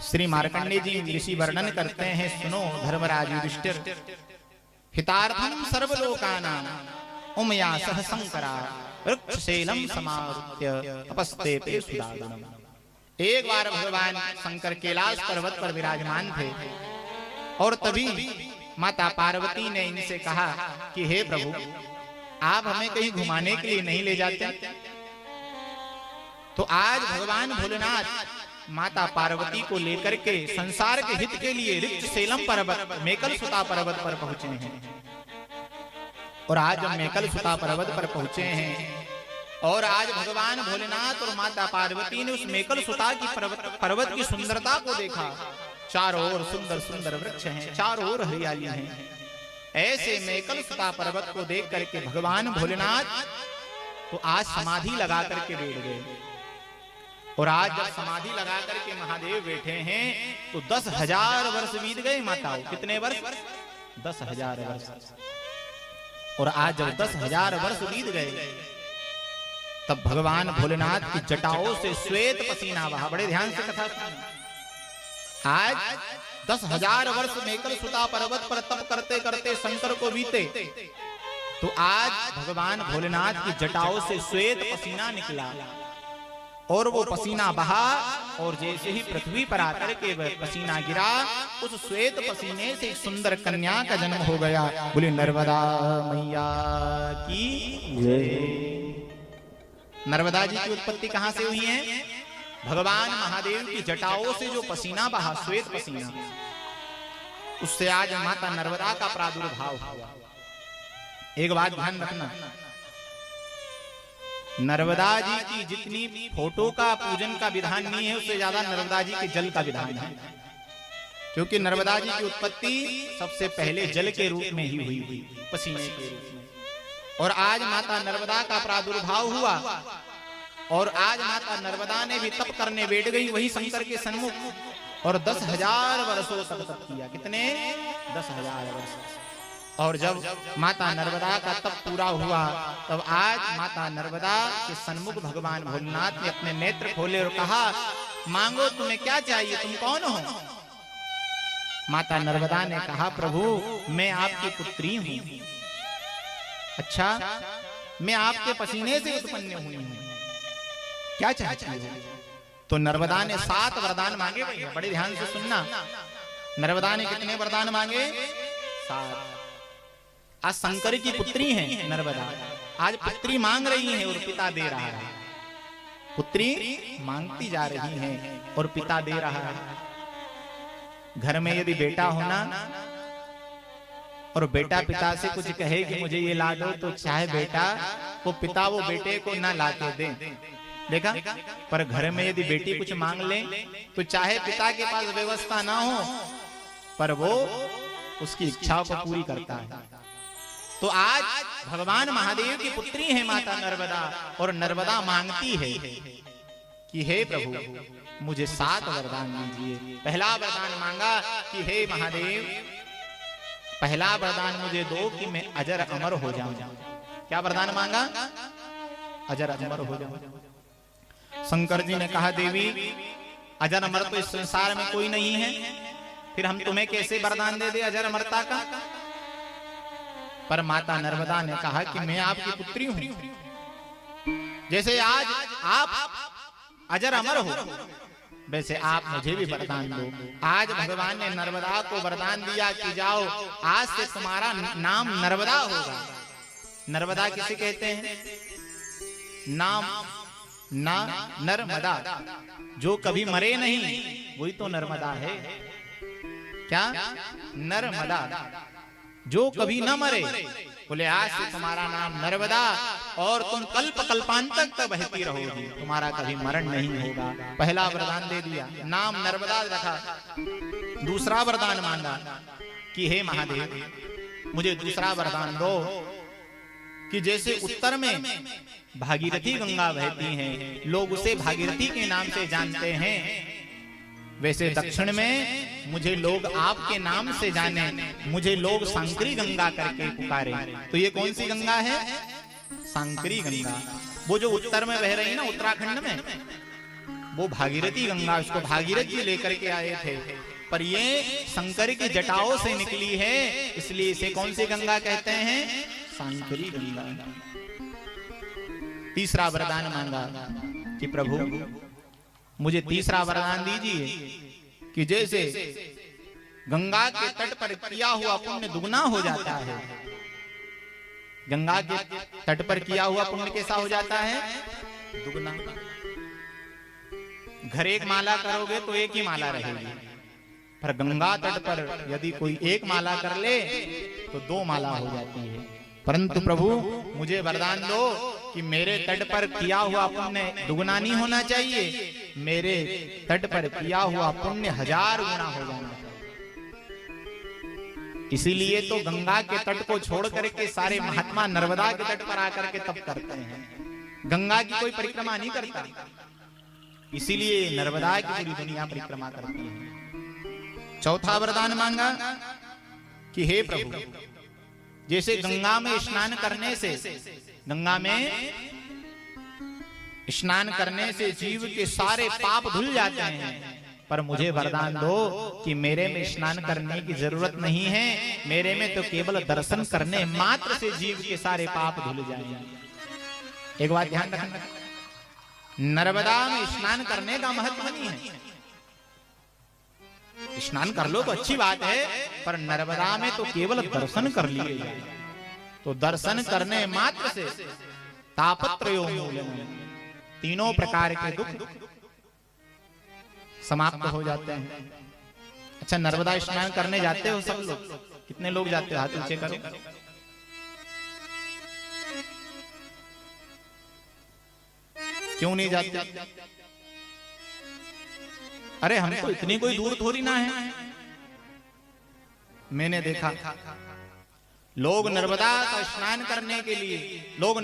श्री मार्कंडेय जी ऋषि वर्णन करते हैं, सुनो धर्मराज युधिष्ठिर, हितार्थम सर्वलोकानां उमया सह शंकरा वृक्षशैलम समारुत्य अपस्ते पे सुदागरम। एक बार भगवान शंकर कैलाश पर्वत पर विराजमान थे और तभी माता पार्वती ने इनसे कहा कि हे प्रभु, आप हमें कहीं घुमाने के लिए नहीं ले जाते? तो आज भगवान भोलेनाथ माता पार्वती को लेकर के संसार के हित के लिए ऋक्षशैलम पर्वत मेकल सुता पर्वत पर पहुंचे हैं। और आज हम मेकल सुता पर्वत पर पहुंचे हैं और आज भगवान भोलेनाथ और माता पार्वती ने उस मेकल सुता की पर्वत की सुंदरता को देखा। चारों ओर सुंदर सुंदर वृक्ष हैं, चारों ओर हरियाली है। ऐसे मेकल सुता पर्वत को देख करके भगवान भोलेनाथ तो आज समाधि लगा करके बैठ गए। और आज जब समाधि लगा करके महादेव बैठे हैं तो 10,000 वर्ष बीत गए माताओं। कितने वर्ष? 10,000 वर्ष। और आज जब 10,000 वर्ष बीत गए तब भगवान भोलेनाथ की जटाओं से श्वेत पसीना बहा। बड़े ध्यान से कथा सुनना। आज 10,000 वर्ष मेकल सुता पर्वत पर तप करते करते शंकर को बीते तो आज भगवान भोलेनाथ की जटाओं से श्वेत पसीना निकला और वो पसीना बहा और जैसे ही पृथ्वी पर आकर के पसीना गिरा उस श्वेत पसीने से एक सुंदर कन्या का जन्म हो गया। बोले नर्मदा मैया की जय। नर्मदा जी की उत्पत्ति कहां से हुई है? भगवान महादेव की जटाओं से जो पसीना बहा, श्वेत पसीना, उससे आज माता नर्मदा का प्रादुर्भाव हुआ। एक बात ध्यान रखना, नर्मदा जी की जितनी फोटो का पूजन का विधान नहीं है उससे ज्यादा नर्मदा जी के जल का विधान है। क्योंकि नर्मदा जी की उत्पत्ति सबसे पहले जल के रूप में ही हुई, पसीने के रूप में। और आज माता नर्मदा का प्रादुर्भाव हुआ और आज माता नर्मदा ने भी तप करने बैठ गई वही शंकर के सन्मुख और 10,000 वर्षों तक तप किया। कितने? 10,000 वर्ष। और जब माता नर्मदा का तप पूरा हुआ तब आज माता नर्मदा के सन्मुख भगवान भोलेनाथ ने अपने नेत्र खोले और कहा, मांगो तुम्हें क्या चाहिए, तुम कौन हो? माता नर्मदा ने कहा, प्रभु मैं आपकी पुत्री हूं। अच्छा, मैं आपके पसीने से उत्पन्न हुई हूं, क्या चाहती हो? तो नर्मदा ने 7 वरदान मांगे। भैया बड़े ध्यान से सुनना, नर्मदा ने कितने वरदान मांगे? 7। आज शंकर की पुत्री है नर्मदा, आज पुत्री मांग रही है और पिता दे रहा है। पुत्री मांगती जा रही है और पिता दे रहा है। घर में यदि बेटा होना और बेटा पिता से कुछ कहे कि मुझे ये ला दो तो चाहे बेटा वो पिता वो बेटे को ना ला के दे, देखा? पर घर में यदि बेटी कुछ मांग ले तो चाहे पिता के पास व्यवस्था ना हो पर वो उसकी इच्छाओं को पूरी करता है। तो आज भगवान महादेव की पुत्री है माता नर्मदा और नर्मदा मांगती है कि हे प्रभु मुझे 7 वरदान दीजिए। पहला वरदान मांगा कि हे महादेव, पहला वरदान मुझे दो कि मैं अजर अमर हो जाऊं। क्या वरदान मांगा? अजर अमर हो जाऊं। शंकर जी ने कहा, देवी अजर अमर तो इस संसार में कोई नहीं है, फिर हम तुम्हें कैसे वरदान दे अजर अमरता का? पर माता नर्मदा ने कहा कि मैं आपकी पुत्री हूं, जैसे आज आप अजर अमर हो वैसे आप मुझे भी वरदान दो। आज भगवान ने नर्मदा को वरदान दिया कि जाओ आज से तुम्हारा नाम नर्मदा होगा। नर्मदा किसे कहते हैं? नाम ना नर्मदा, जो कभी मरे नहीं वही तो नर्मदा है। क्या? नर्मदा, जो कभी न मरे। बोले आज से तुम्हारा नाम नर्मदा और तुम कल्प कल्पांतक तक बहती रहोगी, तुम्हारा कभी मरण नहीं होगा। पहला वरदान दे दिया, नाम नर्मदा रखा। दूसरा वरदान मांगा कि हे महादेव मुझे दूसरा वरदान दो कि जैसे उत्तर में भागीरथी गंगा बहती है, लोग उसे भागीरथी के नाम से जानते हैं, वैसे दक्षिण में मुझे लोग आपके नाम से जाने, मुझे लोग सांकरी गंगा करके पुकारे। तो ये कौन सी गंगा है? सांकरी गंगा। वो जो उत्तर में बह रही है ना, उत्तराखंड में, वो भागीरथी गंगा, उसको भागीरथ जी लेकर के आए थे, पर ये शंकर की जटाओं से निकली है, इसलिए इसे कौन सी गंगा कहते हैं? सांकरी गंगा। तीसरा वरदान मांगा कि प्रभु मुझे तीसरा वरदान दीजिए कि जैसे गंगा के तट पर किया हुआ पुण्य दुगना हो जाता है, गंगा के तट पर किया हुआ पुण्य कैसा हो जाता है? दुगना। घर एक माला करोगे तो एक ही माला रहेगी, पर गंगा तट पर यदि कोई एक माला कर ले तो दो माला हो जाती है। परंतु प्रभु मुझे वरदान दो कि मेरे तट पर किया हुआ पुण्य दुगना नहीं होना चाहिए, मेरे तट पर किया हुआ पुण्य 1000 गुना हो जाना चाहिए। इसीलिए तो गंगा के तट को छोड़ करके सारे महात्मा नर्मदा के तट पर आकर के तप करते हैं, गंगा की कोई परिक्रमा नहीं करता, इसीलिए नर्मदा की पूरी दुनिया परिक्रमा करती है। चौथा वरदान मांगा कि हे प्रभु जैसे गंगा में स्नान करने से, गंगा में स्नान करने से जीव के सारे पाप धुल जाते हैं, पर मुझे वरदान दो कि मेरे में स्नान करने की जरूरत नहीं है, मेरे में तो केवल दर्शन करने मात्र से जीव के सारे पाप धुल जाएंगे। एक बात ध्यान रखना, नर्मदा में स्नान करने का महत्व नहीं है, स्नान कर लो तो अच्छी बात है, पर नर्मदा में तो केवल दर्शन कर लिए जाए, तो दर्शन करने मात्र से तापत्रयोन्मूलनम, तीनों प्रकार के दुख समाप्त हो जाते हैं। अच्छा, नर्मदा स्नान करने जाते हो सब लोग? कितने लोग जाते हो? हाथ ऊंचे करो। क्यों नहीं जाते? अरे हमको इतनी कोई दूर थोड़ी ना है। मैंने देखा लोग नर्मदा का स्नान करने के लिए लोग